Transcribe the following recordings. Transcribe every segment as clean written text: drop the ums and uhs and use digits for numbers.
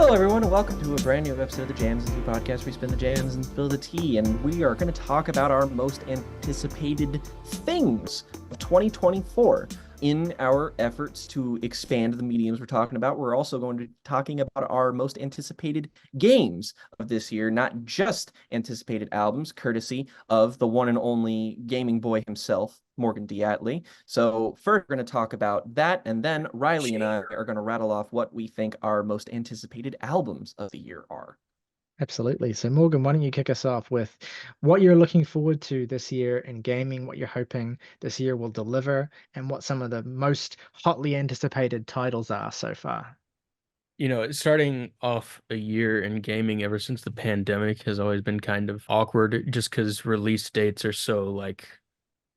Hello, everyone, and welcome to a brand new episode of the Jams and Tea podcast, where we spin the jams and spill the tea. And we are going to talk about our most anticipated things of 2024. In our efforts to expand the mediums we're talking about, we're also going to be talking about our most anticipated games of this year, not just anticipated albums, courtesy of the one and only gaming boy himself, Morgan Diatley. So first, we're going to talk about that, and then Riley and I are going to rattle off what we think our most anticipated albums of the year are. Absolutely. So Morgan, why don't you kick us off with what you're looking forward to this year in gaming, what you're hoping this year will deliver, and what some of the most hotly anticipated titles are so far. Starting off a year in gaming ever since the pandemic has always been kind of awkward just because release dates are so like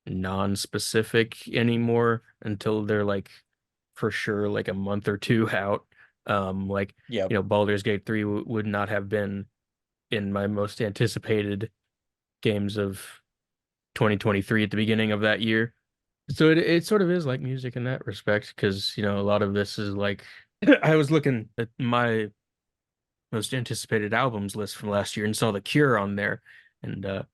non-specific anymore until they're like for sure like a month or two out. Baldur's Gate 3 would not have been in my most anticipated games of 2023 at the beginning of that year. So it sort of is like music in that respect because, a lot of this is like I was looking at my most anticipated albums list from last year and saw The Cure on there. And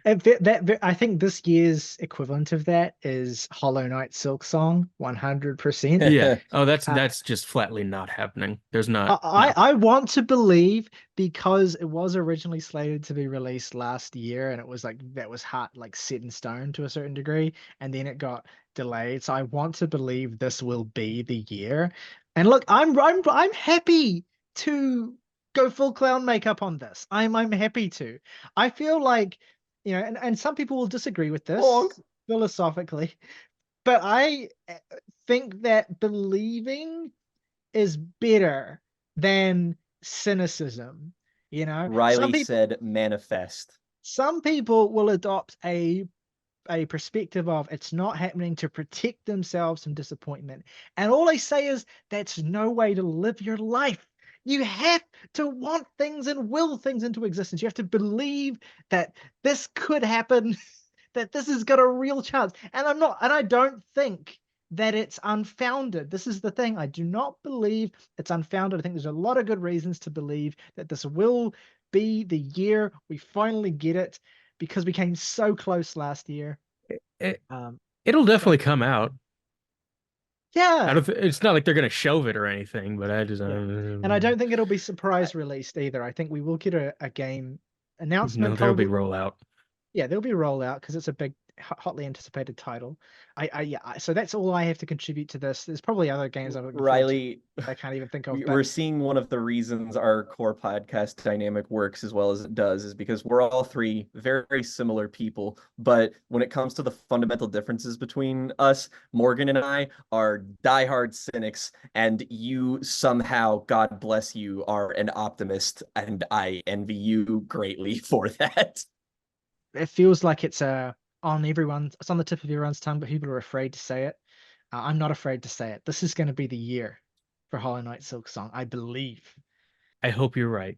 I think this year's equivalent of that is Hollow Knight Silksong, 100%. yeah. Oh, that's Uh, that's just flatly not happening. There's I, not I no. I want to believe because it was originally slated to be released last year and it was like that was hot like set in stone to a certain degree and then it got delayed. So I want to believe this will be the year. And look, I'm happy to go full clown makeup on this. I'm happy to. I feel like, and some people will disagree with this Bonk. philosophically, but I think that believing is better than cynicism. Some Riley people said manifest. some people will adopt a perspective of it's not happening to protect themselves from disappointment. And all I say is that's no way to live your life. You have to want things and will things into existence. You have to believe that this could happen, that this has got a real chance. And I don't think that it's unfounded. This is the thing. I do not believe it's unfounded. I think there's a lot of good reasons to believe that this will be the year we finally get it because we came so close last year. It, Um, it'll so definitely come out. yeah, It's not like they're gonna shelve it or anything, but I just yeah. And I don't think it'll be surprise released either. I think we will get a game announcement there'll be probably. rollout. Yeah, there'll be a rollout because it's a big, hotly anticipated title. So that's all I have to contribute to this. There's probably other games I'm looking forward to Riley, I can't even think of, we're but seeing one of the reasons our core podcast dynamic works as well as it does is because we're all three very similar people. But when it comes to the fundamental differences between us, Morgan and I are diehard cynics, and you somehow, God bless you, are an optimist, and I envy you greatly for that. it feels like it's on the tip of everyone's tongue, but people are afraid to say it. I'm not afraid to say it. This is going to be the year for Hollow Knight Silksong, I believe. I hope you're right.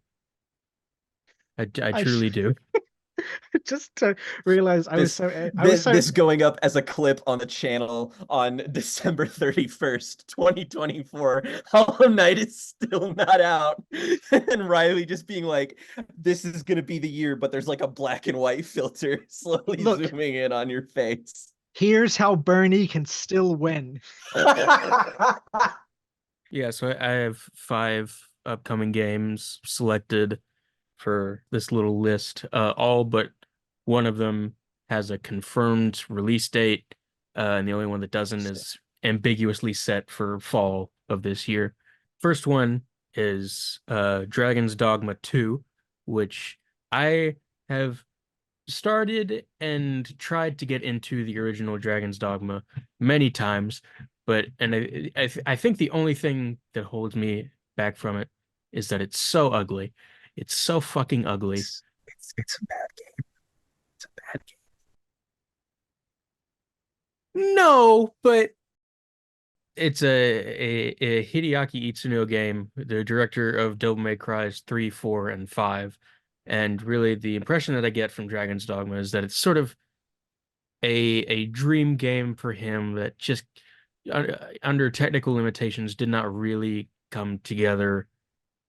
I I truly do. just to realize This I was this so this going up as a clip on the channel on December 31st, 2024. Hollow Knight is still not out. And Riley just being like, this is gonna be the year, but there's like a black and white filter slowly look, zooming in on your face. here's how Bernie can still win. Yeah, so I have 5 upcoming games selected for this little list. All but one of them has a confirmed release date, and the only one that doesn't is ambiguously set for fall of this year. First one is Dragon's Dogma 2, which I have started and tried to get into the original Dragon's Dogma many times, but I think the only thing that holds me back from it is that it's so ugly. It's so fucking ugly. It's a bad game. It's a bad No, but it's a Hideaki Itsuno game, the director of Devil May Cry's 3, 4, and 5. And really the impression that I get from Dragon's Dogma is that it's sort of a dream game for him that just under technical limitations did not really come together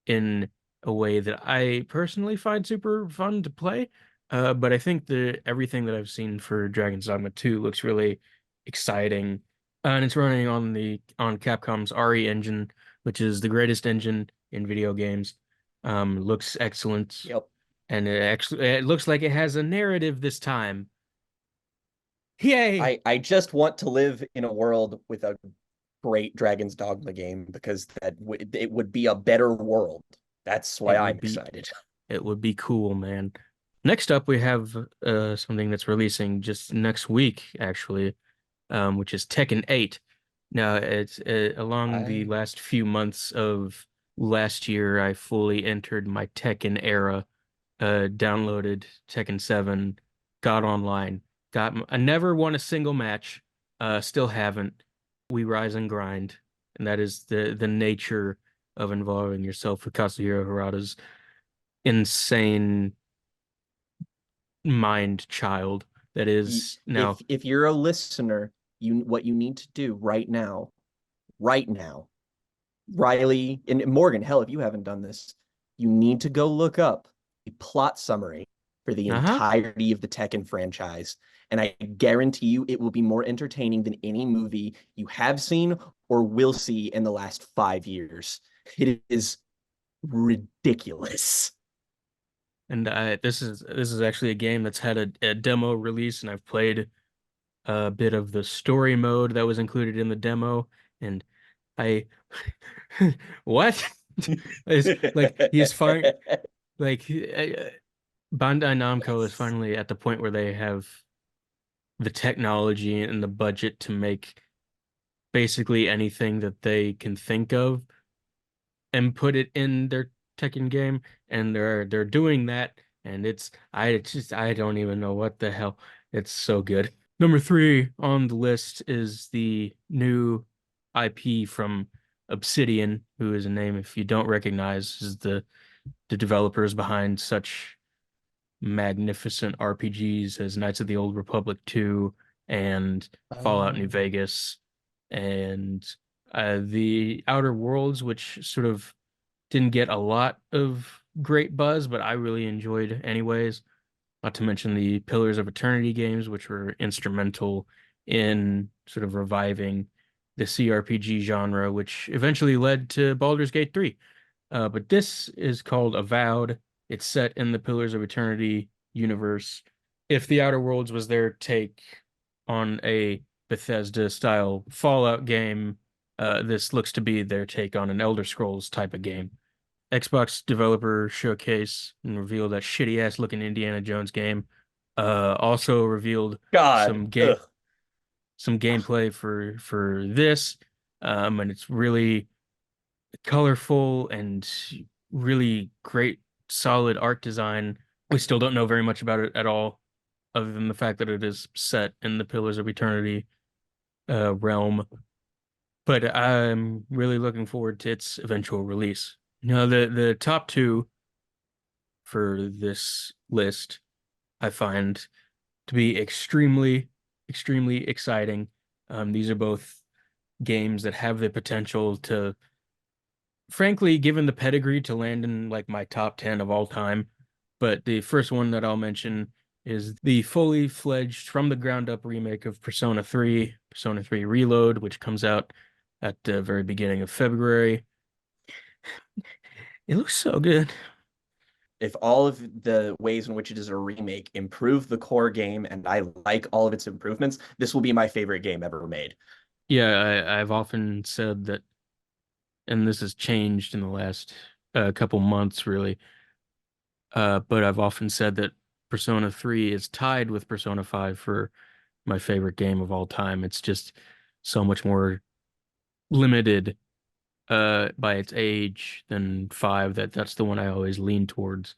in a way that I personally find super fun to play. But I think that everything that I've seen for Dragon's Dogma 2 looks really exciting. And it's running on Capcom's RE engine, which is the greatest engine in video games. Looks excellent. Yep. And it looks like it has a narrative this time. Yay! I just want to live in a world with a great Dragon's Dogma game because it would be a better world. That's why I'm excited. It would be cool, man. Next up, we have something that's releasing just next week, actually, which is Tekken 8. Now, it's along the last few months of last year, I fully entered my Tekken era, downloaded Tekken 7, got online, I never won a single match, still haven't. We rise and grind, and that is the nature of involving yourself with Kazuhiro Harada's insane mind child that is now. If you're a listener, what you need to do right now, Ryley and Morgan, hell, if you haven't done this, you need to go look up a plot summary for the entirety of the Tekken franchise. And I guarantee you it will be more entertaining than any movie you have seen or will see in the last 5 years. It is ridiculous. And this is actually a game that's had a demo release, and I've played a bit of the story mode that was included in the demo, and I what? It's like he's fine. Like Bandai Namco is finally at the point where they have the technology and the budget to make basically anything that they can think of and put it in their Tekken game, and they're doing that, and I don't even know what the hell. It's so good. Number 3 on the list is the new IP from Obsidian, who is a name if you don't recognize, is the developers behind such magnificent RPGs as Knights of the Old Republic 2 and Fallout New Vegas and the Outer Worlds, which sort of didn't get a lot of great buzz, but I really enjoyed anyways. Not to mention the Pillars of Eternity games, which were instrumental in sort of reviving the CRPG genre, which eventually led to Baldur's Gate 3. But this is called Avowed. It's set in the Pillars of Eternity universe. If the Outer Worlds was their take on a Bethesda-style Fallout game, this looks to be their take on an Elder Scrolls type of game. Xbox developer showcase and revealed that shitty-ass looking Indiana Jones game. Also revealed some gameplay for this, and it's really colorful and really great, solid art design. We still don't know very much about it at all, other than the fact that it is set in the Pillars of Eternity realm. But I'm really looking forward to its eventual release. Now, the top 2 for this list I find to be extremely, extremely exciting. These are both games that have the potential to, frankly, given the pedigree, to land in like my top 10 of all time. But the first one that I'll mention is the fully fledged from the ground up remake of Persona 3 Reload, which comes out at the very beginning of February. It looks so good. If all of the ways in which it is a remake improve the core game and I like all of its improvements, this will be my favorite game ever made. Yeah, I've often said that, and this has changed in the last couple months, really. But I've often said that Persona 3 is tied with Persona 5 for my favorite game of all time. It's just so much more limited by its age than 5, that's the one I always lean towards.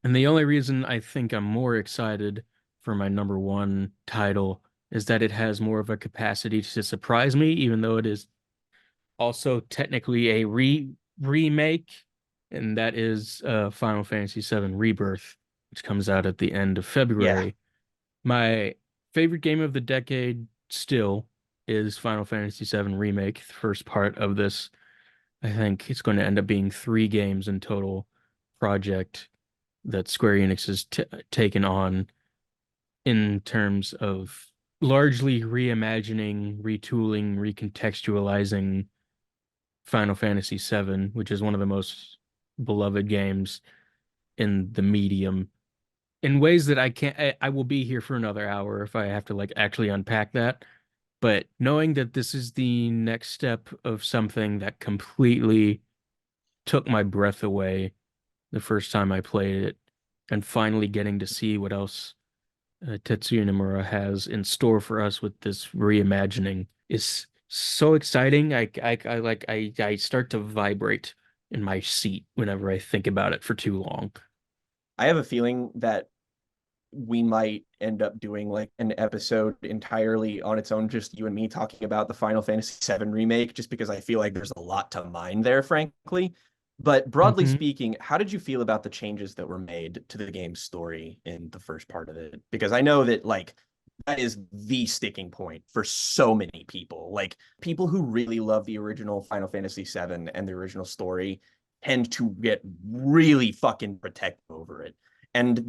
And the only reason I think I'm more excited for my number 1 title is that it has more of a capacity to surprise me, even though it is also technically a remake, and that is Final Fantasy VII Rebirth, which comes out at the end of February. Yeah. My favorite game of the decade still is Final Fantasy VII Remake, the first part of this I think it's going to end up being 3 games in total project that Square Enix has taken on in terms of largely reimagining, retooling, recontextualizing Final Fantasy VII, which is one of the most beloved games in the medium, in ways that I can't. I will be here for another hour if I have to like actually unpack that. But knowing that this is the next step of something that completely took my breath away the first time I played it, and finally getting to see what else Tetsuya Nomura has in store for us with this reimagining is so exciting. I start to vibrate in my seat whenever I think about it for too long. I have a feeling that we might end up doing like an episode entirely on its own, just you and me talking about the Final Fantasy VII remake, just because I feel like there's a lot to mine there, frankly. But broadly Mhm. speaking, how did you feel about the changes that were made to the game's story in the first part of it? Because I know that like that is the sticking point for so many people. Like people who really love the original Final Fantasy VII and the original story tend to get really fucking protective over it. And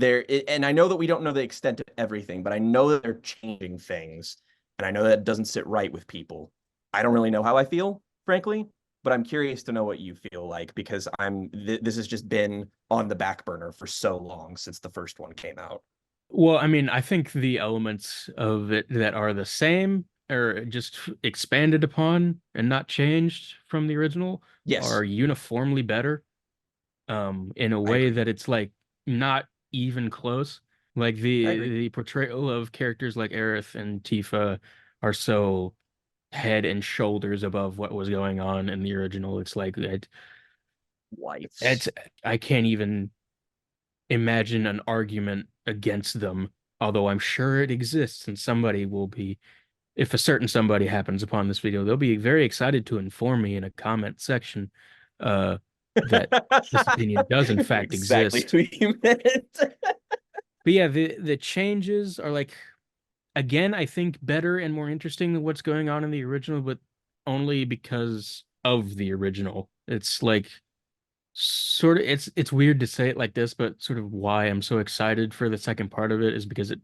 I know that we don't know the extent of everything, but I know that they're changing things, and I know that doesn't sit right with people. I don't really know how I feel, frankly, but I'm curious to know what you feel like, because this has just been on the back burner for so long since the first one came out. Well, I mean, I think the elements of it that are the same or just expanded upon and not changed from the original Yes, are uniformly better. In a I way agree. that it's like not even close. Like I agree. the portrayal of characters like Aerith and Tifa are so head and shoulders above what was going on in the original. It's like it's Wives. I can't even imagine an argument against them, although I'm sure it exists and somebody will be, if a certain somebody happens upon this video, they'll be very excited to inform me in a comment section uh that this opinion does in fact Exactly exist. who you meant. But yeah, the changes are like, again, I think better and more interesting than what's going on in the original, but only because of the original. It's like sort of it's weird to say it like this, but sort of why I'm so excited for the second part of it is because it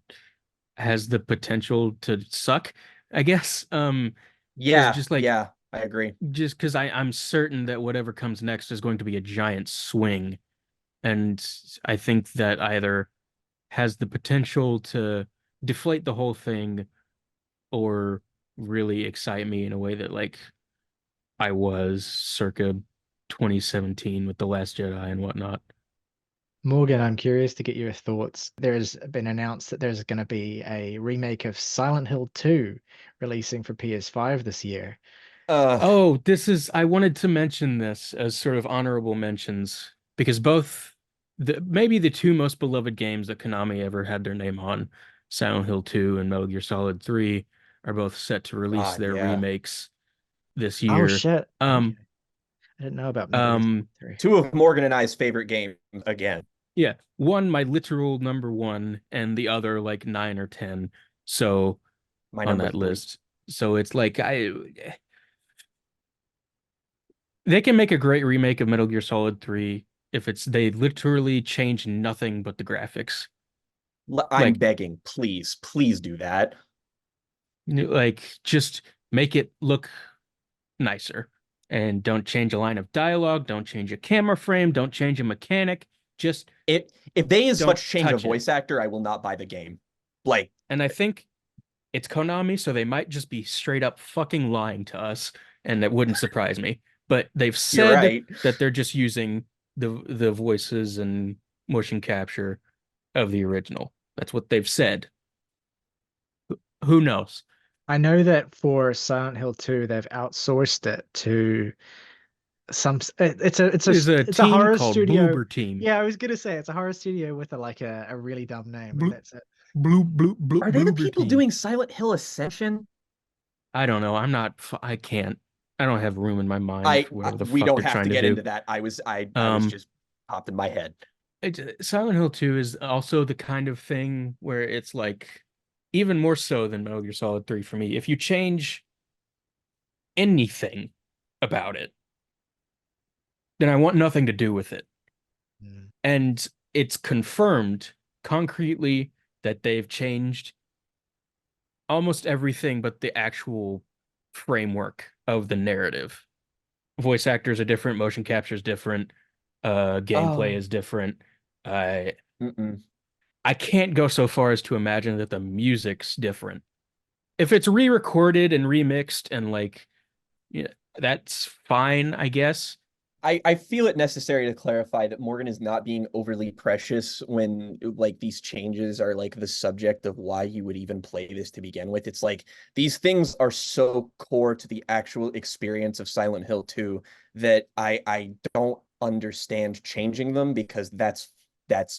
has the potential to suck, I guess. Because Yeah, yeah, I agree. just because I'm certain that whatever comes next is going to be a giant swing. And I think that either has the potential to deflate the whole thing or really excite me in a way that like I was circa 2017 with The Last Jedi and whatnot. Morgan, I'm curious to get your thoughts. There's been announced that there's going to be a remake of Silent Hill 2 releasing for PS5 this year. Uh, Oh, I wanted to mention this as sort of honorable mentions because both maybe the 2 most beloved games that Konami ever had their name on, Silent Hill 2 and Metal Gear Solid 3, are both set to release God, their yeah. remakes this Oh year. shit. Okay. Um, I didn't know about Metal Gear Solid um, 3. Two of Morgan and I's favorite games again. yeah, one my literal number one, and the other like 9 or 10. So My on number that three. list, so it's like they can make a great remake of Metal Gear Solid 3 if it's they literally change nothing but the graphics. I'm Like begging, please, please do that. just make it look nicer. And don't change a line of dialogue, don't change a camera frame, don't change a mechanic, just If they as don't much change a touch it. voice actor, I will not buy the game. Like, And I think it's Konami, so they might just be straight up fucking lying to us, and it wouldn't surprise me. But they've you're said right. that they're just using the voices and motion capture of the original. That's what they've said. Who knows? I know that for Silent Hill 2, they've outsourced it to There's a it's a team horror called studio. Bloober Team. Yeah, I was gonna say it's a horror studio with a really dumb name, and Blue, that's it. Are they the Bloober people Team. doing Silent Hill Ascension? I don't know. I can't. I don't have room in my mind for whatever the We fuck don't they're have to trying to get do. into that. I was Um, just popped in my head. Silent Hill 2 is also the kind of thing where it's like even more so than Metal Gear Solid 3 for me. If you change anything about it, then I want nothing to do with it. Mm. And it's confirmed concretely that they've changed almost everything but the actual framework of the narrative. Voice actors are different, motion capture is different, gameplay Oh, is different. I mm-mm. I can't go so far as to imagine that the music's different. If it's re-recorded and remixed and like, yeah, that's fine, I guess. I feel it necessary to clarify that Morgan is not being overly precious when like these changes are like the subject of why you would even play this to begin with. It's like these things are so core to the actual experience of Silent Hill 2 that I don't understand changing them because that's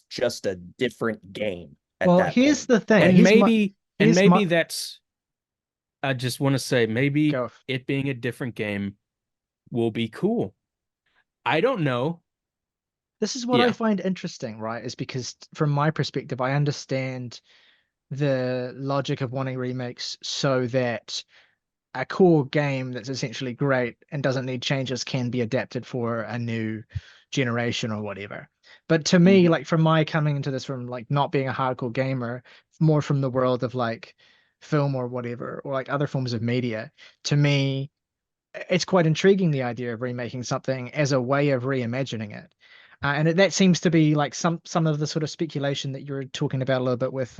just a different game at Well, that here's point. the thing. And And Here's my maybe that's I just want to say maybe go. it being a different game will be cool. I don't know. This is what I Yeah. find interesting, right? Is because from my perspective, I understand the logic of wanting remakes so that a core game that's essentially great and doesn't need changes can be adapted for a new generation or whatever. But to me, Mhm. like from my coming into this from like not being a hardcore gamer, more from the world of like film or whatever, or like other forms of media, to me, it's quite intriguing the idea of remaking something as a way of reimagining it. That seems to be like some of the sort of speculation that you're talking about a little bit with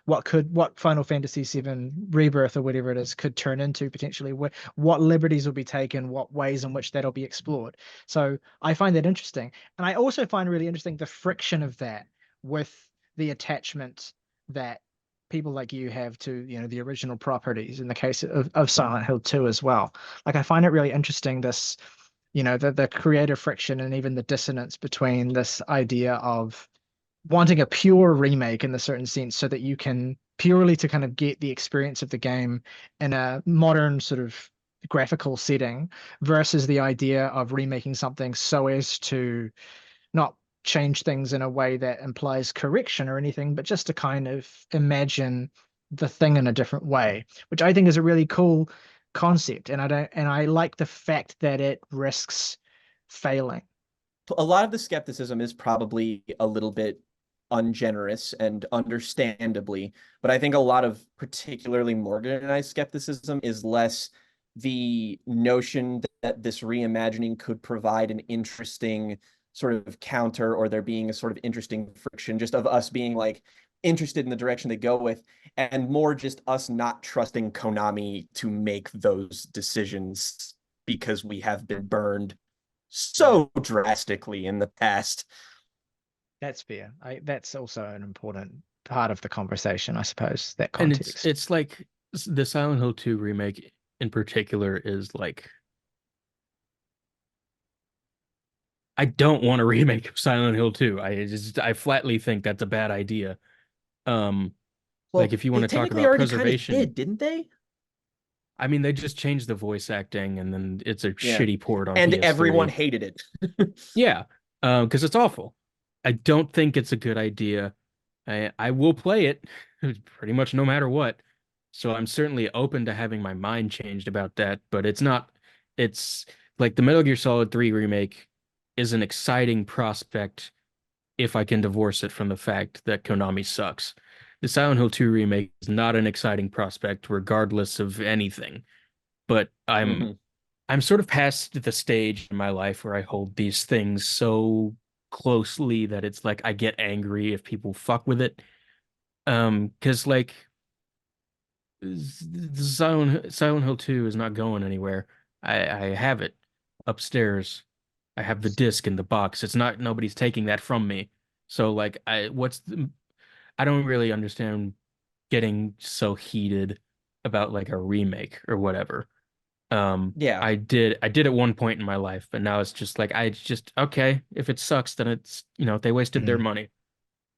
what Final Fantasy VII Rebirth or whatever it is could turn into potentially, what liberties will be taken, what ways in which that'll be explored. So I find that interesting, and I also find really interesting the friction of that with the attachment that people like you have to, the original properties in the case of Silent Hill 2 as well. Like I find it really interesting this, the creative friction and even the dissonance between this idea of wanting a pure remake in a certain sense so that you can purely to kind of get the experience of the game in a modern sort of graphical setting versus the idea of remaking something so as to not change things in a way that implies correction or anything, but just to kind of imagine the thing in a different way, which I think is a really cool concept. And I like the fact that it risks failing. A lot of the skepticism is probably a little bit ungenerous and understandably, but I think a lot of particularly organized skepticism is less the notion that this reimagining could provide an interesting sort of counter or there being a sort of interesting friction just of us being like interested in the direction they go with and more just us not trusting Konami to make those decisions because we have been burned Yeah, so drastically in the past. that's fair. That's also an important part of the conversation, I suppose, that And context. it's like the Silent Hill 2 remake in particular is like I don't want a remake of Silent Hill 2. I flatly think that's a bad idea. Um like Well, if you want they to talk technically about already kind of preservation, did, didn't they? I mean they just changed the voice acting and then it's a Yeah. shitty port on And everyone PS3. hated it. Yeah, because it's awful. I don't think it's a good idea. I will play it pretty much no matter what. So I'm certainly open to having my mind changed about that, but it's not it's like the Metal Gear Solid 3 remake is an exciting prospect if I can divorce it from the fact that Konami sucks. The Silent Hill 2 remake is not an exciting prospect regardless of anything, but Mhm. I'm sort of past the stage in my life where I hold these things so closely that it's like I get angry if people fuck with it. Because like Silent Hill 2 is not going anywhere. I have it upstairs. I have the disc in the box. It's not nobody's taking that from me. So like I don't really understand getting so heated about like a remake or whatever. Yeah. I did at one point in my life, but now it's just like I just okay, if it sucks, then it's they wasted their Mm. money,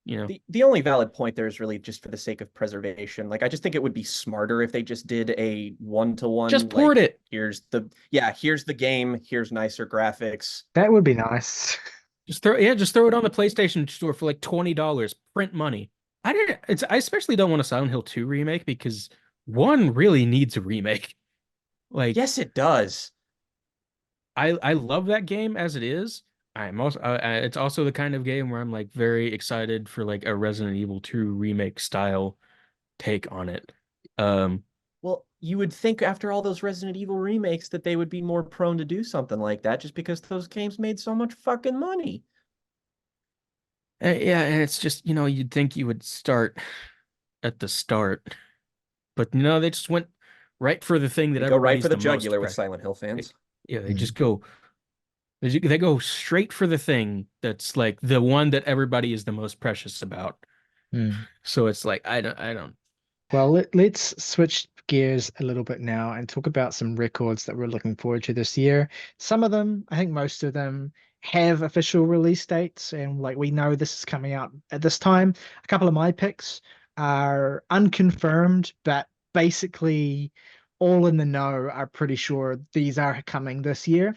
you know. The only valid point there is really just for the sake of preservation. Like I just think it would be smarter if they just did a one-to-one, Just port like it. here's the game, here's nicer graphics. That would be nice. Just throw it on the PlayStation Store for like $20. Print money. I especially don't want a Silent Hill 2 remake because one really needs a remake. Like Yes, it does. I love that game as it is. I'm also it's also the kind of game where I'm like very excited for like a Resident Evil 2 remake style take on it. Um, Well, you would think after all those Resident Evil remakes that they would be more prone to do something like that just because those games made so much fucking money. yeah, and it's just, you'd think you would start at the start, but no, they just went right for the thing that They go right for everybody's the the most jugular with Silent Hill they- fans. yeah, they just go they go straight for the thing that's like the one that everybody is the most precious about. Mm. So it's like I don't Well, let's switch gears a little bit now and talk about some records that we're looking forward to this year. Some of them, I think most of them, have official release dates, and like we know this is coming out at this time. A couple of my picks are unconfirmed, but basically all in the know are pretty sure these are coming this year.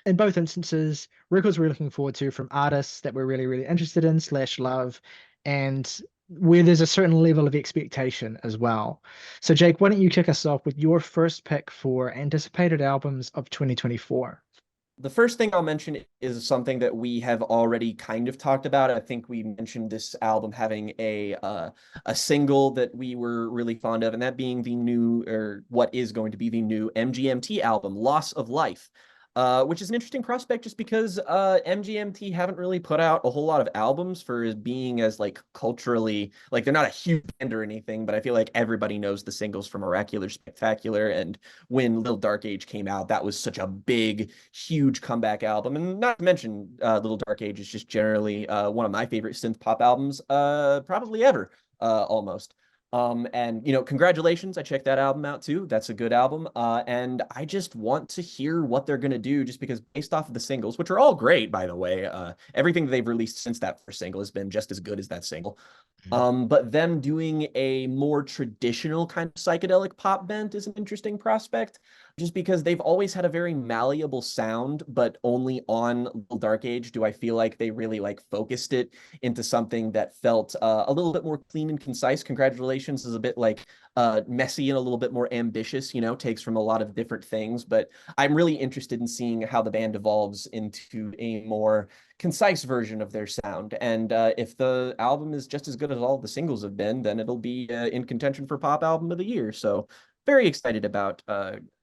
In both instances, records we're looking forward to from artists that we're really, really interested in slash love, and where there's a certain level of expectation as well. So, Jake, why don't you kick us off with your first pick for anticipated albums of 2024? The first thing I'll mention is something that we have already kind of talked about. I think we mentioned this album having a single that we were really fond of, and that being the new, or what is going to be the new MGMT album, Loss of Life. Which is an interesting prospect just because MGMT haven't really put out a whole lot of albums for being as like culturally, like they're not a huge band or anything, but I feel like everybody knows the singles from Oracular Spectacular, and when Little Dark Age came out, that was such a big, huge comeback album. And not to mention, Little Dark Age is just generally one of my favorite synth pop albums, probably ever, almost. And congratulations. I checked that album out too. That's a good album. And I just want to hear what they're gonna do just because based off of the singles, which are all great, by the way, everything that they've released since that first single has been just as good as that single. But them doing a more traditional kind of psychedelic pop bent is an interesting prospect, just because they've always had a very malleable sound, but only on Little Dark Age do I feel like they really like focused it into something that felt a little bit more clean and concise. Congratulations is a bit like messy and a little bit more ambitious, takes from a lot of different things. But I'm really interested in seeing how the band evolves into a more concise version of their sound. And if the album is just as good as all the singles have been, then it'll be in contention for Pop Album of the Year. So very excited about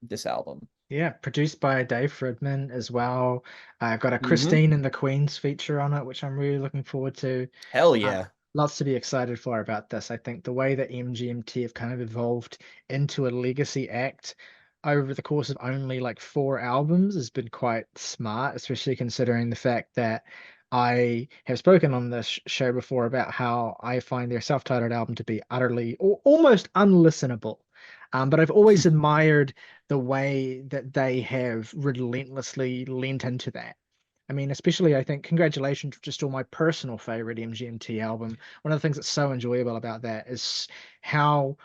this album. Yeah, produced by Dave Fridman as well. Got a Mm-hmm. Christine and the Queens feature on it, which I'm really looking forward to. Hell Uh, yeah. Lots to be excited for about this. I think the way that MGMT have kind of evolved into a legacy act over the course of only like 4 albums has been quite smart, especially considering the fact that I have spoken on this show before about how I find their self-titled album to be utterly or almost unlistenable. But I've always admired the way that they have relentlessly leaned into that. I mean, especially I think congratulations just on my personal favorite MGMT album. One of the things that's so enjoyable about that is how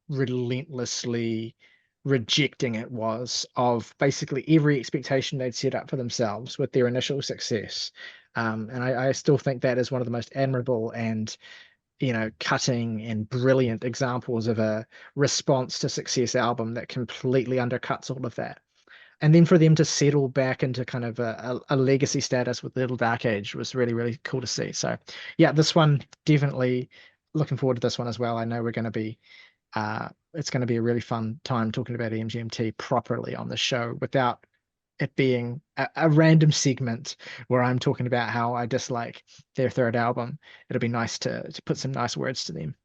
relentlessly rejecting it was of basically every expectation they'd set up for themselves with their initial success. And I still think that is one of the most admirable and cutting and brilliant examples of a response to success album that completely undercuts all of that. And then for them to settle back into kind of a legacy status with Little Dark Age was really, really cool to see. So yeah, this one definitely looking forward to this one as well. I know we're going to be it's going to be a really fun time talking about MGMT properly on the show without it being a random segment where I'm talking about how I dislike their third album. It'll be nice to put some nice words to them.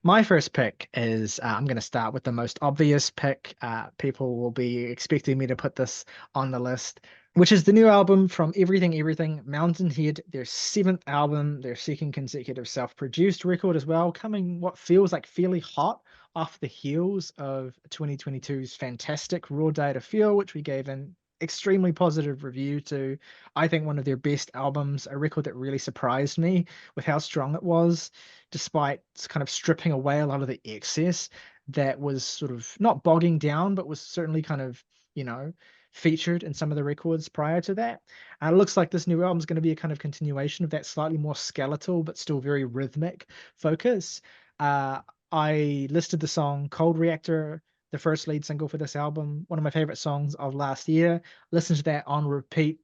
My first pick is I'm going to start with the most obvious pick. People will be expecting me to put this on the list, which is the new album from Everything Everything, Mountainhead, their 7th album, their second consecutive self-produced record as well, coming what feels like fairly hot off the heels of 2022's fantastic Raw Data Feel, which we gave an extremely positive review to. I think one of their best albums, a record that really surprised me with how strong it was, despite kind of stripping away a lot of the excess that was sort of not bogging down, but was certainly kind of, featured in some of the records prior to that. And it looks like this new album is going to be a kind of continuation of that slightly more skeletal, but still very rhythmic focus. I listed the song Cold Reactor the first lead single for this album, one of my favorite songs of last year. Listened to that on repeat.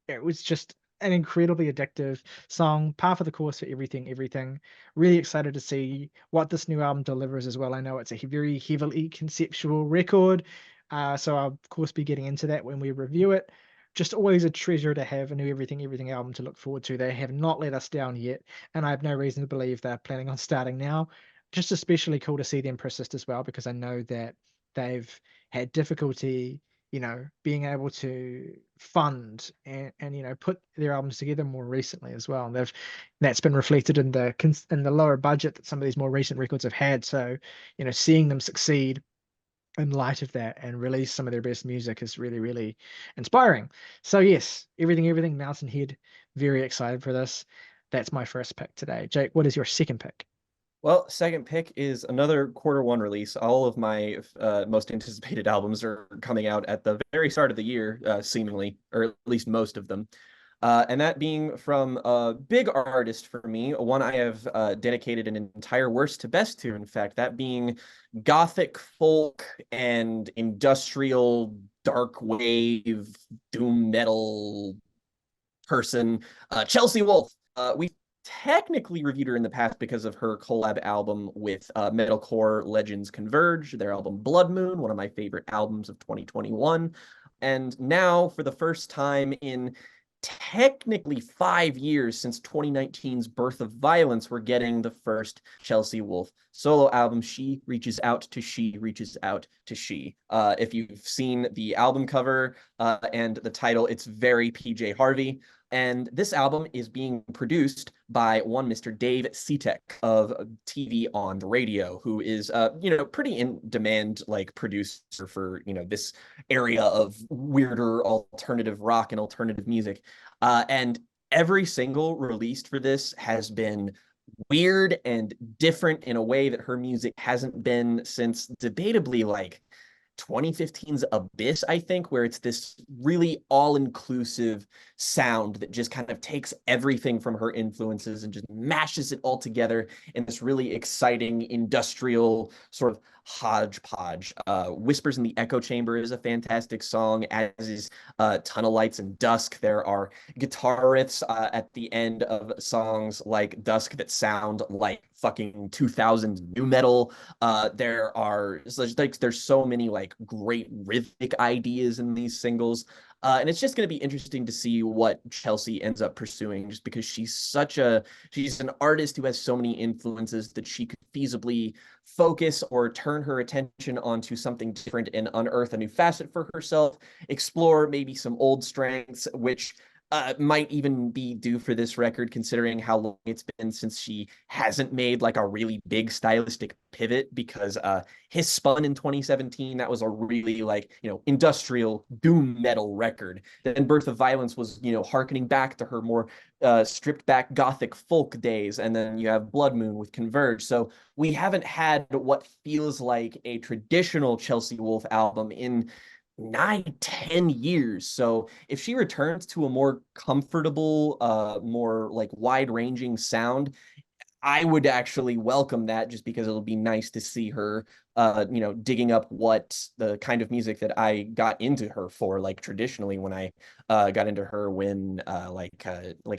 It was just an incredibly addictive song, par for the course for everything, everything. Really excited to see what this new album delivers as well. I know it's a very heavily conceptual record, so I'll of course be getting into that when we review it. Just always a treasure to have a new Everything Everything album to look forward to. They have not let us down yet, and I have no reason to believe they're planning on starting now. Just especially cool to see them persist as well, because I know that they've had difficulty, being able to fund and put their albums together more recently as well. And that's been reflected in the lower budget that some of these more recent records have had. So, seeing them succeed in light of that and release some of their best music is really, really inspiring. So yes, everything Mountainhead, very excited for this. That's my first pick today. Jake, what is your second pick? Well, second pick is another quarter 1 release. All of my most anticipated albums are coming out at the very start of the year, seemingly, or at least most of them. And that being from a big artist for me, one I have dedicated an entire worst to best to, in fact, that being gothic folk and industrial dark wave doom metal person, Chelsea Wolfe. We technically reviewed her in the past because of her collab album with metalcore legends Converge, their album Blood Moon, one of my favorite albums of 2021. And now, for the first time in technically 5 years since 2019's Birth of Violence, we're getting the first Chelsea Wolfe solo album. She reaches out to she reaches out to she. If you've seen the album cover and the title, it's very PJ Harvey. And this album is being produced by one Mr. Dave Seatek of TV on the Radio, who is, pretty in demand, like, producer for, this area of weirder alternative rock and alternative music. And every single released for this has been weird and different in a way that her music hasn't been since debatably like 2015's Abyss, I think, where it's this really all-inclusive sound that just kind of takes everything from her influences and just mashes it all together in this really exciting industrial sort of hodgepodge. Whispers in the Echo Chamber is a fantastic song, as is Tunnel Lights and Dusk. There are guitar riffs at the end of songs like Dusk that sound like fucking 2000 new metal. There's so many like great rhythmic ideas in these singles. And it's just going to be interesting to see what Chelsea ends up pursuing, just because she's an artist who has so many influences that she could feasibly focus or turn her attention onto something different and unearth a new facet for herself, explore maybe some old strengths, which might even be due for this record, considering how long it's been since she hasn't made like a really big stylistic pivot. Because His Spun in 2017, that was a really like, industrial doom metal record. Then Birth of Violence was, harkening back to her more stripped back gothic folk days. And then you have Blood Moon with Converge. So we haven't had what feels like a traditional Chelsea Wolfe album in 9-10 years. So if she returns to a more comfortable, more like wide-ranging sound, I would actually welcome that, just because it'll be nice to see her digging up what the kind of music that I got into her for, like traditionally when I got into her when like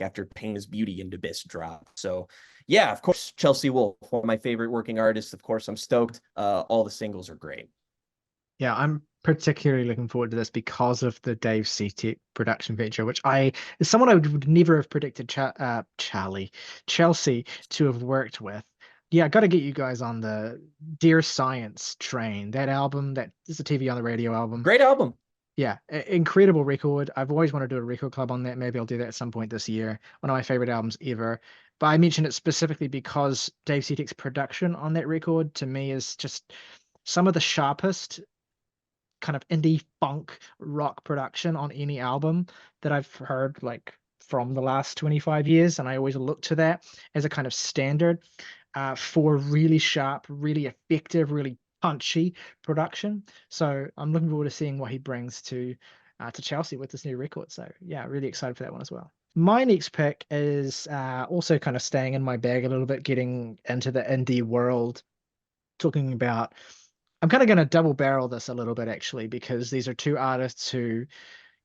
after Pain is Beauty and Abyss dropped. So yeah, of course, Chelsea Wolfe, one of my favorite working artists. Of course, I'm stoked. All the singles are great. Yeah, I'm particularly looking forward to this because of the Dave Seatek production venture, which is someone I would never have predicted Chelsea to have worked with. Yeah, I got to get you guys on the Dear Science train. That album, that is a TV on the Radio album. Great album. Yeah, incredible record. I've always wanted to do a record club on that. Maybe I'll do that at some point this year. One of my favorite albums ever. But I mentioned it specifically because Dave Seatek's production on that record to me is just some of the sharpest kind of indie funk rock production on any album that I've heard, like, from the last 25 years. And I always look to that as a kind of standard for really sharp, really effective, really punchy production. So I'm looking forward to seeing what he brings to Chelsea with this new record. So yeah, really excited for that one as well. My next pick is also kind of staying in my bag a little bit, getting into the indie world, talking about I'm kind of going to double barrel this a little bit actually, because these are two artists who,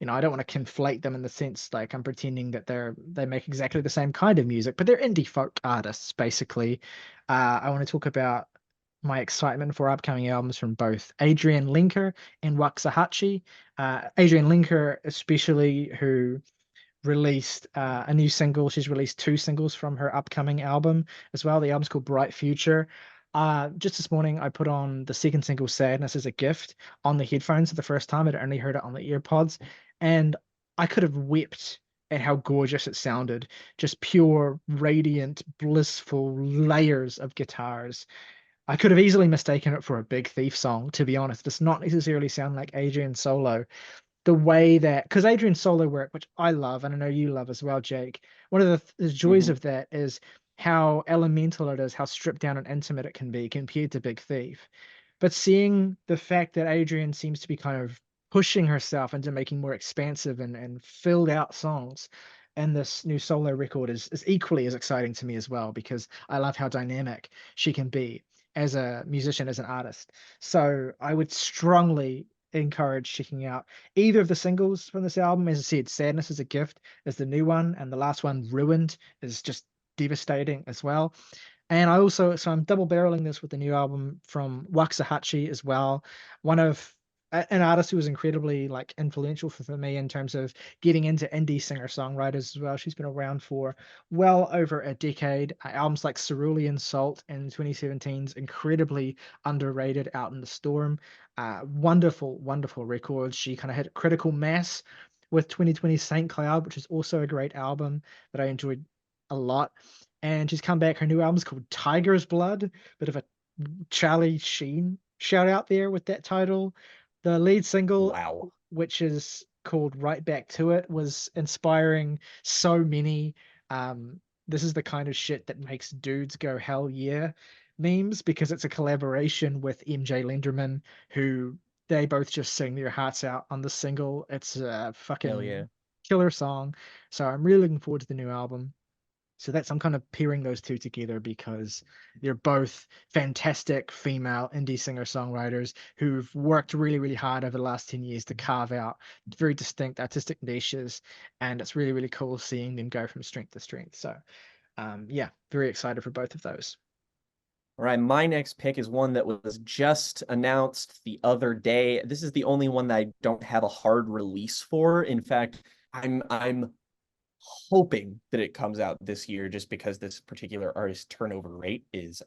I don't want to conflate them in the sense like I'm pretending that they make exactly the same kind of music, but they're indie folk artists basically. I want to talk about my excitement for upcoming albums from both Adrianne Lenker and Waxahatchee. Adrianne Lenker, especially, who released a new single. She's released two singles from her upcoming album as well. The album's called Bright Future. Just this morning, I put on the second single, Sadness as a Gift, on the headphones for the first time. I'd only heard it on the earpods, and I could have wept at how gorgeous it sounded. Just pure, radiant, blissful layers of guitars. I could have easily mistaken it for a Big Thief song, to be honest. It does not necessarily sound like Adrianne solo, the way that, because Adrian's solo work, which I love and I know you love as well, Jake, one of the joys of that is how elemental it is, how stripped down and intimate it can be compared to Big Thief. But seeing the fact that Adrianne seems to be kind of pushing herself into making more expansive and filled out songs, and this new solo record is equally as exciting to me as well, because I love how dynamic she can be as a musician, as an artist. So I would strongly encourage checking out either of the singles from this album. As I said, Sadness is a Gift is the new one, and the last one, Ruined, is just devastating as well. And so I'm double barreling this with the new album from Waxahatchee as well. One of an artist who was incredibly like influential for me in terms of getting into indie singer-songwriters as well. She's been around for well over a decade. Albums like Cerulean Salt in 2017's incredibly underrated Out in the Storm. Wonderful, wonderful records. She kind of hit critical mass with 2020 Saint Cloud, which is also a great album that I enjoyed a lot. And she's come back. Her new album's called Tiger's Blood. Bit of a Charlie Sheen shout out there with that title. The lead single, Wow. which is called Right Back to It, was inspiring so many. This is the kind of shit that makes dudes go hell yeah memes, because it's a collaboration with MJ Lenderman, who they both just sing their hearts out on the single. It's a Hell yeah. fucking killer song. So I'm really looking forward to the new album. So I'm kind of pairing those two together because they're both fantastic female indie singer-songwriters who've worked really, really hard over the last 10 years to carve out very distinct artistic niches. And it's really, really cool seeing them go from strength to strength. So yeah, very excited for both of those. All right, my next pick is one that was just announced the other day. This is the only one that I don't have a hard release for. In fact, I'm hoping that it comes out this year, just because this particular artist turnover rate is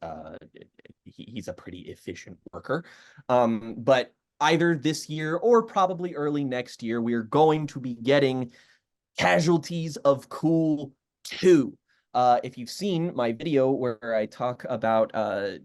he's a pretty efficient worker. But either this year or probably early next year, we are going to be getting Casualties of Cool 2. If you've seen my video where I talk about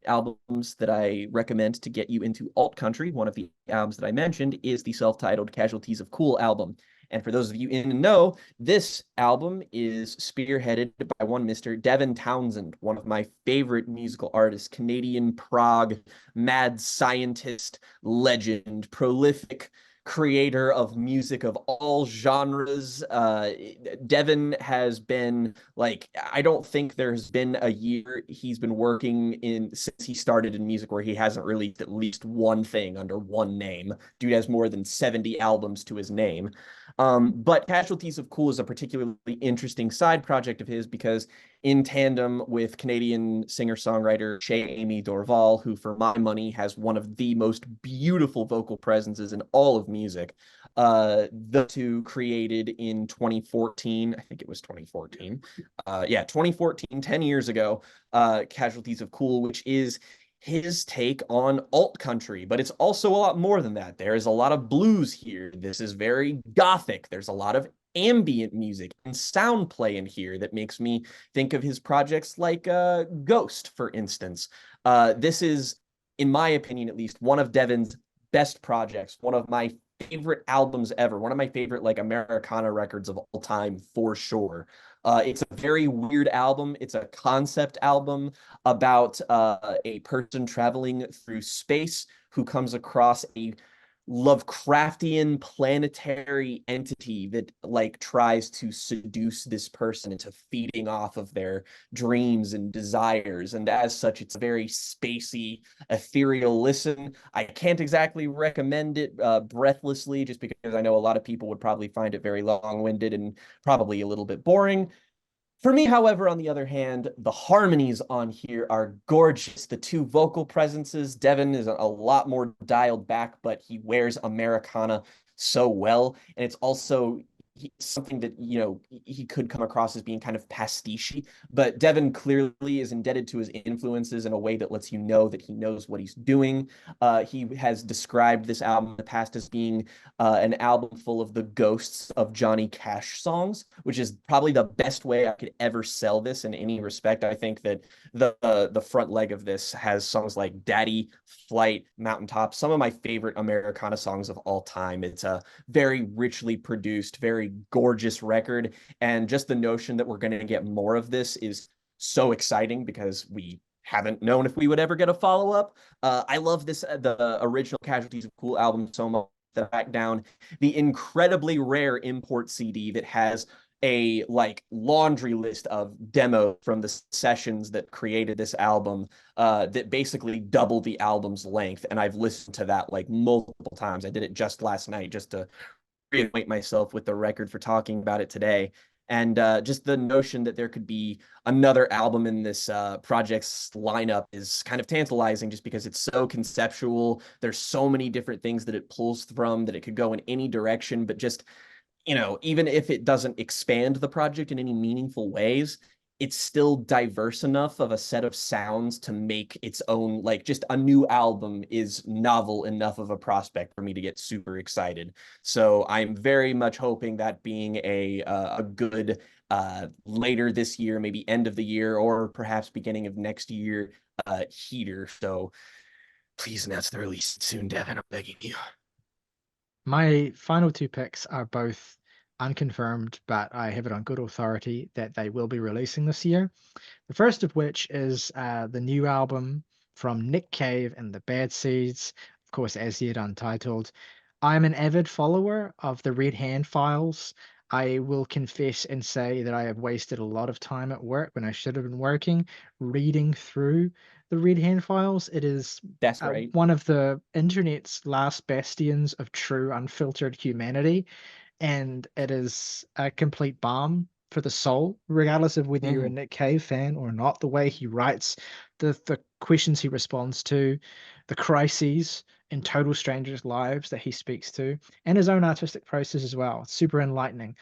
albums that I recommend to get you into alt country, one of the albums that I mentioned is the self-titled Casualties of Cool album. And for those of you in the know, this album is spearheaded by one Mr. Devin Townsend, one of my favorite musical artists, Canadian prog, mad scientist, legend, prolific creator of music of all genres. Devin has been like, I don't think there's been a year he's been working in since he started in music where he hasn't released at least one thing under one name. Dude has more than 70 albums to his name. But Casualties of Cool is a particularly interesting side project of his because in tandem with Canadian singer-songwriter Shay Amy Dorval, who for my money has one of the most beautiful vocal presences in all of music. The two created in 2014, I think it was 2014. 2014, 10 years ago, Casualties of Cool, which is his take on alt country, but it's also a lot more than that. There is a lot of blues here. This is very gothic. There's a lot of ambient music and sound play in here that makes me think of his projects like Ghost, for instance. This is, in my opinion at least, one of Devin's best projects, one of my favorite albums ever, one of my favorite like Americana records of all time for sure. It's a very weird album. It's a concept album about a person traveling through space who comes across a Lovecraftian planetary entity that like tries to seduce this person into feeding off of their dreams and desires. And as such, it's a very spacey, ethereal listen. I can't exactly recommend it breathlessly, just because I know a lot of people would probably find it very long-winded and probably a little bit boring. For me, however, on the other hand, the harmonies on here are gorgeous. The two vocal presences, Devin is a lot more dialed back, but he wears Americana so well. And it's also something that, you know, he could come across as being kind of pastiche, but Devin clearly is indebted to his influences in a way that lets you know that he knows what he's doing. He has described this album in the past as being an album full of the ghosts of Johnny Cash songs, which is probably the best way I could ever sell this in any respect. I think that the front leg of this has songs like Daddy, Flight, Mountaintop, some of my favorite Americana songs of all time. It's a very richly produced, very gorgeous record, and just the notion that we're going to get more of this is so exciting because we haven't known if we would ever get a follow-up. I love this, the original Casualties of Cool album so much that I back down the incredibly rare import CD that has a like laundry list of demos from the sessions that created this album that basically double the album's length. And I've listened to that like multiple times. I did it just last night just to reacquaint myself with the record for talking about it today. And just the notion that there could be another album in this project's lineup is kind of tantalizing just because it's so conceptual. There's so many different things that it pulls from that it could go in any direction, but just, you know, even if it doesn't expand the project in any meaningful ways, it's still diverse enough of a set of sounds to make its own, like just a new album is novel enough of a prospect for me to get super excited. So I'm very much hoping that being a good later this year, maybe end of the year, or perhaps beginning of next year heater. So please announce the release soon, Devin. I'm begging you. My final two picks are both unconfirmed, but I have it on good authority that they will be releasing this year. The first of which is the new album from Nick Cave and the Bad Seeds, of course, as yet untitled. I'm an avid follower of the Red Hand Files. I will confess and say that I have wasted a lot of time at work when I should have been working, reading through the Red Hand Files. It is That's right. one of the internet's last bastions of true unfiltered humanity, and it is a complete balm for the soul, regardless of whether you're a Nick Cave fan or not. The way he writes, the questions he responds to, the crises in total strangers' lives that he speaks to, and his own artistic process as well. It's super enlightening.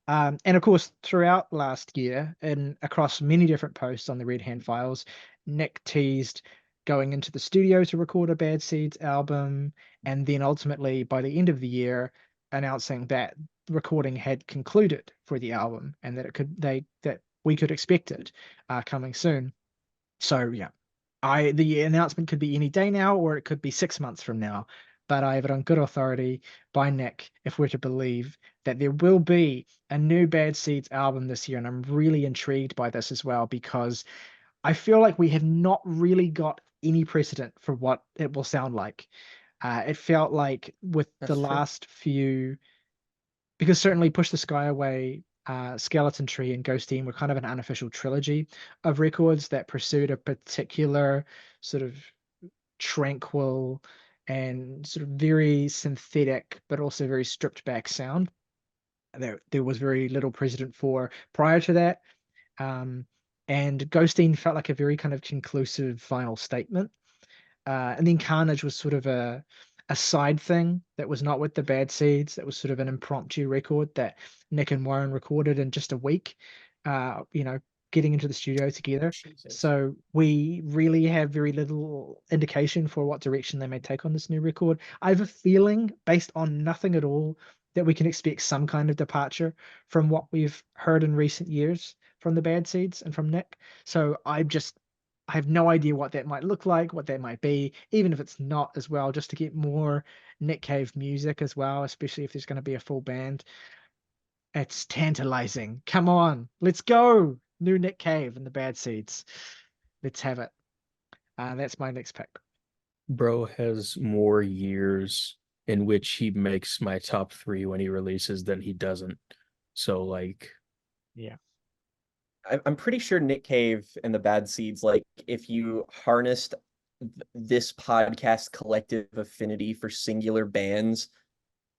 And of course, throughout last year and across many different posts on the Red Hand Files, Nick teased going into the studio to record a Bad Seeds album, and then ultimately by the end of the year announcing that recording had concluded for the album and that we could expect it coming soon. So yeah, the announcement could be any day now, or it could be 6 months from now. But I have it on good authority by Nick, if we're to believe, that there will be a new Bad Seeds album this year, and I'm really intrigued by this as well because I feel like we have not really got any precedent for what it will sound like. It felt like with That's the true. last few, because certainly Push the Sky Away, Skeleton Tree, and Ghosteen were kind of an unofficial trilogy of records that pursued a particular sort of tranquil and sort of very synthetic, but also very stripped back sound. There was very little precedent for prior to that. And Ghosteen felt like a very kind of conclusive final statement. And then Carnage was sort of a side thing that was not with the Bad Seeds. That was sort of an impromptu record that Nick and Warren recorded in just a week. You know, getting into the studio together. Jesus. So we really have very little indication for what direction they may take on this new record. I have a feeling, based on nothing at all, that we can expect some kind of departure from what we've heard in recent years from the Bad Seeds and from Nick. So I have no idea what that might look like, what that might be, even if it's not as well, just to get more Nick Cave music as well, especially if there's going to be a full band. It's tantalizing. Come on, let's go. New Nick Cave and the Bad Seeds. Let's have it. That's my next pick. Bro has more years in which he makes my top 3 when he releases, then he doesn't. So like, Yeah. I'm pretty sure Nick Cave and the Bad Seeds, like if you harnessed this podcast collective affinity for singular bands,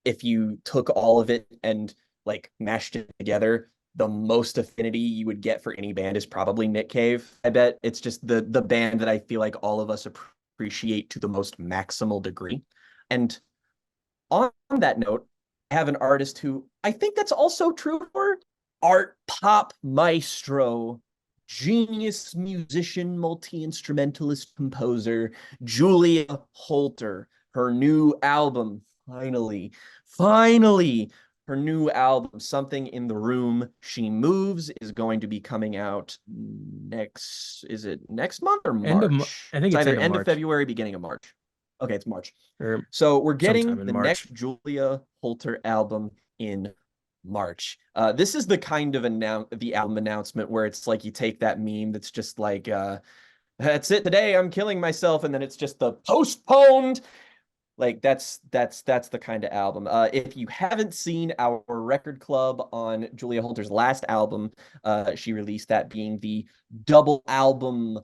if you took all of it and like mashed it together, the most affinity you would get for any band is probably Nick Cave. I bet it's just the band that I feel like all of us appreciate to the most maximal degree. And on that note, I have an artist who I think that's also true for art pop maestro, genius musician, multi-instrumentalist composer, Julia Holter. Her new album, finally, her new album, Something in the Room, She Moves, is going to be coming out is it next month or March? I think It's it's either end of March February, beginning of March. Okay, it's March. or So we're getting sometime in the March. next Julia Holter album in March. This is the kind of the album announcement where it's like you take that meme that's just like, that's it today, I'm killing myself, and then it's just the postponed. Like that's the kind of album. If you haven't seen our record club on Julia Holter's last album, she released that being the double album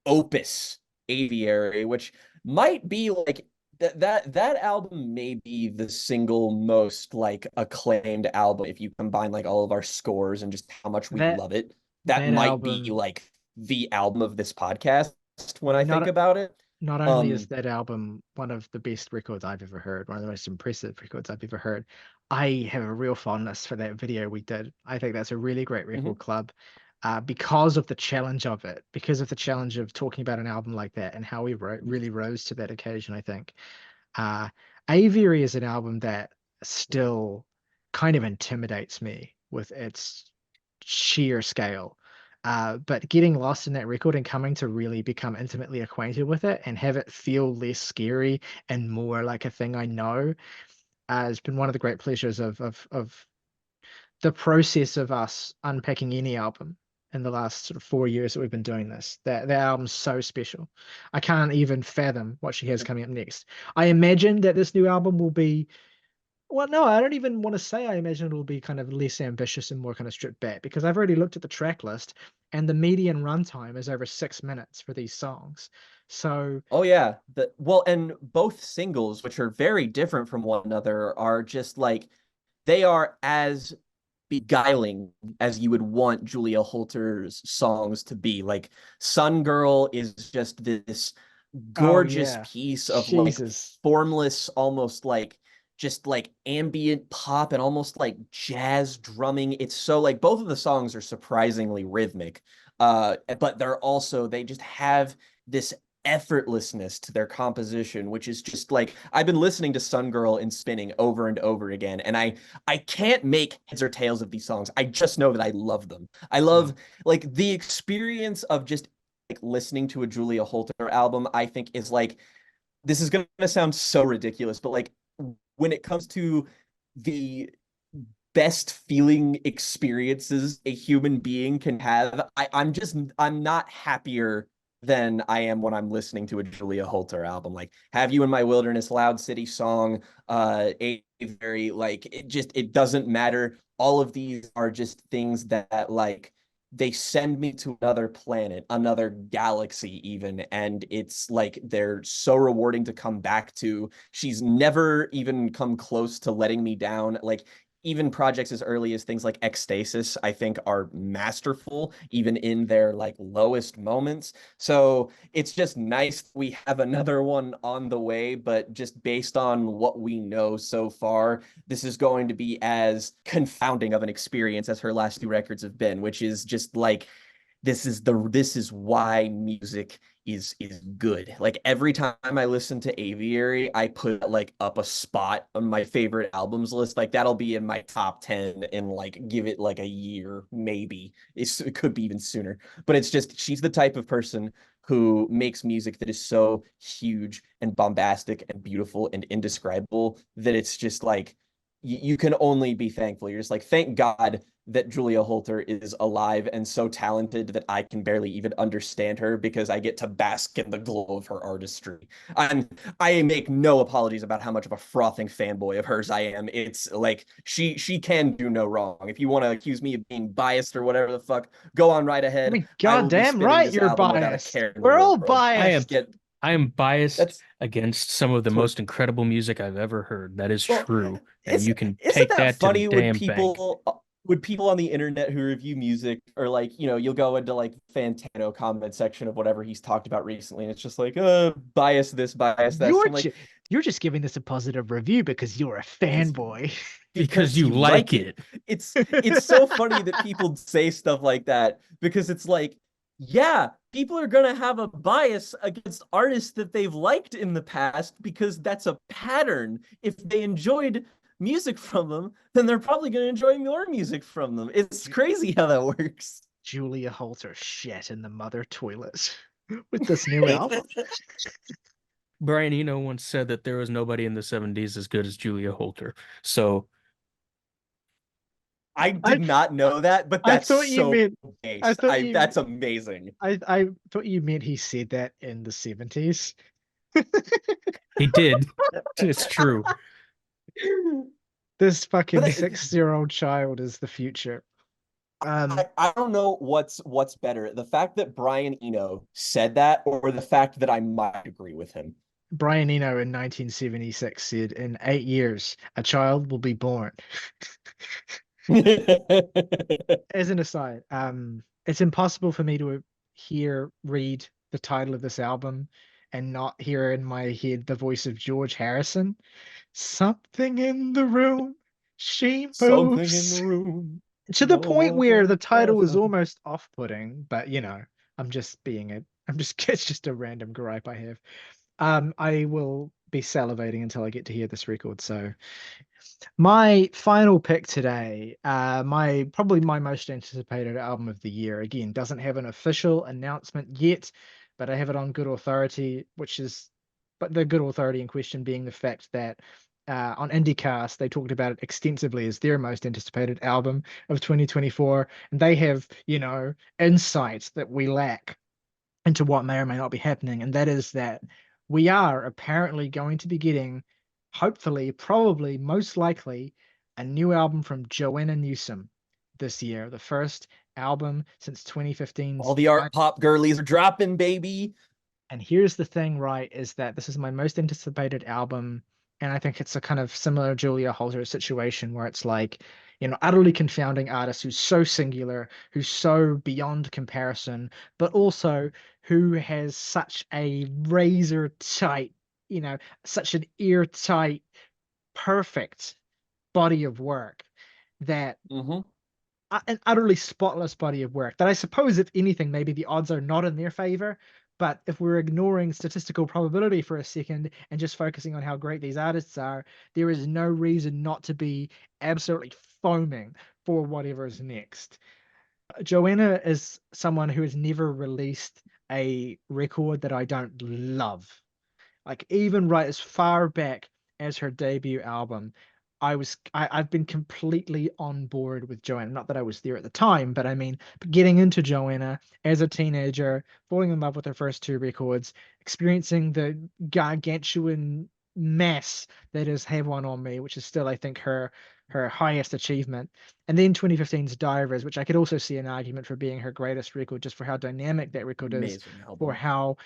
opus Aviary, which might be like that album may be the single most like acclaimed album if you combine like all of our scores and just how much we That love it. That that might be album, like the album of this podcast when I think not about it. not only is Um, that album one of the best records I've ever heard, one of the most impressive records I've ever heard, I have a real fondness for that video we did. I think that's a really great mhm. record club, because of the challenge of it, because of the challenge of talking about an album like that and how we really rose to that occasion, I think. Uh, Aviary is an album that still kind of intimidates me with its sheer scale. But getting lost in that record and coming to really become intimately acquainted with it and have it feel less scary and more like a thing I know, has been one of the great pleasures of the process of us unpacking any album in the last sort of 4 years that we've been doing this. That album's so special. I can't even fathom what she has coming up next. I imagine that this new album will be, well, no, I don't even want to say I imagine it'll be kind of less ambitious and more kind of stripped back, because I've already looked at the track list and the median runtime is over 6 minutes for these songs. So Oh yeah, and both singles, which are very different from one another, are just like they are as beguiling as you would want Julia Holter's songs to be. Like Sun Girl is just this oh gorgeous yeah, piece of like Jesus. formless, almost like just like ambient pop and almost like jazz drumming. It's so like both of the songs are surprisingly rhythmic. But they just have this effortlessness to their composition, which is just like I've been listening to Sun Girl and Spinning over and over again, and I can't make heads or tails of these songs. I just know that I love them. I Yeah. love like the experience of just like listening to a Julia Holter album. I think is like this is gonna sound so ridiculous, but like when it comes to the best feeling experiences a human being can have, I'm not happier than I am when I'm listening to a Julia Holter album. Like Have You in My Wilderness, Loud City Song, a very like it doesn't matter. All of these are just things that like they send me to another planet, another galaxy even, and it's like they're so rewarding to come back to. She's never even come close to letting me down. Like even projects as early as things like Ecstasis, I think are masterful, even in their like lowest moments. So it's just nice we have another one on the way, but just based on what we know so far, this is going to be as confounding of an experience as her last two records have been, which is just like this is why music is good. Like every time I listen to Aviary, I put like up a spot on my favorite albums list. Like that'll be in my top 10 and like give it like a year, maybe. It could be even sooner. But it's just she's the type of person who makes music that is so huge and bombastic and beautiful and indescribable that it's just like you can only be thankful. You're just like, thank God that Julia Holter is alive and so talented that I can barely even understand her because I get to bask in the glow of her artistry. I make no apologies about how much of a frothing fanboy of hers I am. It's like she can do no wrong. If you want to accuse me of being biased or whatever the fuck, go on right I ahead. mean, I will be goddamn spinning right, this you're album without a biased. care in the We're all world. I am biased. Get I am biased that's against some of the toward most incredible music I've ever heard. That is well, true, and is you can isn't take that that to the funny when damn bank. people on the internet who review music or like, you'll go into like Fantano comment section of whatever he's talked about recently, and it's just like, bias this, bias that. So You're I'm like, ju- you're just giving this a positive review because you're a it's fanboy. Because because you you like like it. it. It's so funny that people say stuff like that because it's like, yeah, people are gonna have a bias against artists that they've liked in the past because that's a pattern. If they enjoyed music from them, then they're probably gonna enjoy more music from them. It's crazy how that works. Julia Holter shat in the mother toilet with this new album. Brian Eno once said that there was nobody in the 70s as good as Julia Holter. So I I did not know that, but I that's thought you so meant I based. thought you That's amazing. I thought you meant he said that in the 70s. he did. It's true. This fucking But 6-year-old child is the future. I don't know what's better, the fact that Brian Eno said that or the fact that I might agree with him. Brian Eno in 1976 said, "In 8 years, a child will be born." As an aside, it's impossible for me to read the title of this album and not hear in my head the voice of George Harrison. Something in the room, she Something in the moves. room. To the No point one where the can title is tell. almost off-putting, but I'm just being it. I'm just it's just a random gripe I have. I will be salivating until I get to hear this record. So my final pick today, my probably my most anticipated album of the year. Again, doesn't have an official announcement yet, but I have it on good authority, but the good authority in question being the fact that on IndieCast they talked about it extensively as their most anticipated album of 2024, and they have insights that we lack into what may or may not be happening, and that is that we are apparently going to be getting, hopefully, probably, most likely, a new album from Joanna Newsom this year, the first album since All 2015's. the art pop girlies are dropping, baby. And here's the thing, right, is that this is my most anticipated album, and I think it's a kind of similar Julia Holter situation where it's like, utterly confounding artist who's so singular, who's so beyond comparison, but also who has such a razor tight, such an airtight, perfect body of work that Mm-hmm. an utterly spotless body of work that I suppose, if anything, maybe the odds are not in their favor. But if we're ignoring statistical probability for a second and just focusing on how great these artists are, there is no reason not to be absolutely foaming for whatever is next. Joanna is someone who has never released a record that I don't love. Like even right as far back as her debut album, I've been completely on board with Joanna. Not that I was there at the time, but I mean getting into Joanna as a teenager, falling in love with her first two records, experiencing the gargantuan mess that is Have One on Me, which is still, I think, her highest achievement. And then 2015's Divers, which I could also see an argument for being her greatest record, just for how dynamic that record is, Amazing for album. how,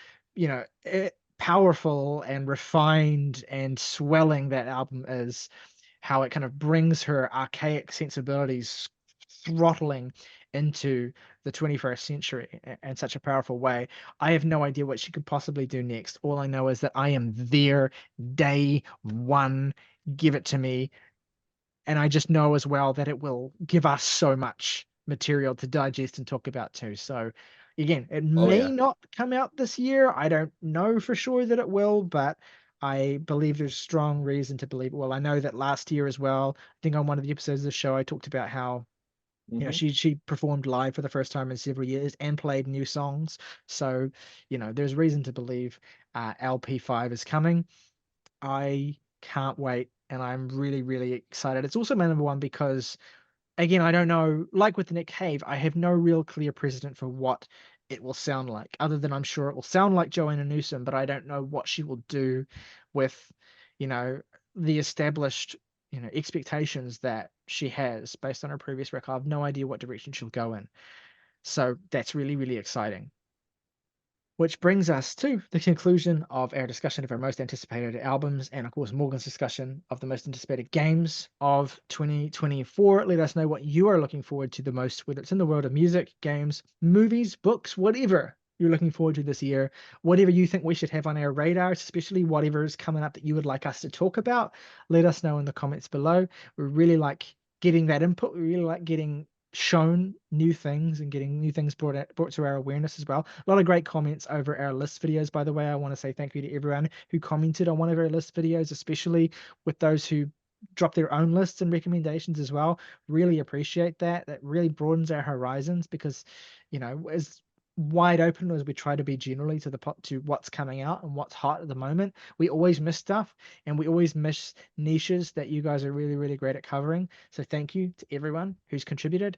powerful and refined and swelling that album is, how it kind of brings her archaic sensibilities throttling into the 21st century in such a powerful way. I have no idea what she could possibly do next. All I know is that I am there day one. Give it to me. And I just know as well that it will give us so much material to digest and talk about too. So again, it Oh may yeah. not come out this year. I don't know for sure that it will, but I believe there's strong reason to believe it will. I know that last year as well, I think on one of the episodes of the show, I talked about how Mm-hmm. she performed live for the first time in several years and played new songs. So there's reason to believe LP5 is coming. I can't wait and I'm really, really excited. It's also my number one because, again, I don't know, like with Nick Cave, I have no real clear precedent for what it will sound like, other than I'm sure it will sound like Joanna Newsom, but I don't know what she will do with, you know, the established, expectations that she has based on her previous record. I have no idea what direction she'll go in. So that's really, really exciting. Which brings us to the conclusion of our discussion of our most anticipated albums, and of course Morgan's discussion of the most anticipated games of 2024. Let us know what you are looking forward to the most, whether it's in the world of music, games, movies, books, whatever you're looking forward to this year, whatever you think we should have on our radars, especially whatever is coming up that you would like us to talk about. Let us know in the comments below. We really like getting that input. We really like getting shown new things and getting new things brought to our awareness as well. A lot of great comments over our list videos, by the way. I want to say thank you to everyone who commented on one of our list videos, especially with those who drop their own lists and recommendations as well. Really appreciate that. That really broadens our horizons because, as wide open as we try to be generally to what's coming out and what's hot at the moment, we always miss stuff, and we always miss niches that you guys are really, really great at covering. So thank you to everyone who's contributed.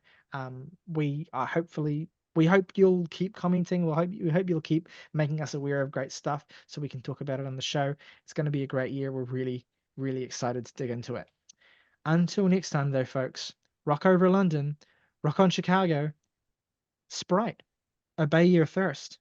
We hope you'll keep commenting. We hope you'll keep making us aware of great stuff so we can talk about it on the show. It's going to be a great year. We're really, really excited to dig into it. Until next time, though, folks, rock over London, rock on Chicago, Sprite, obey your thirst.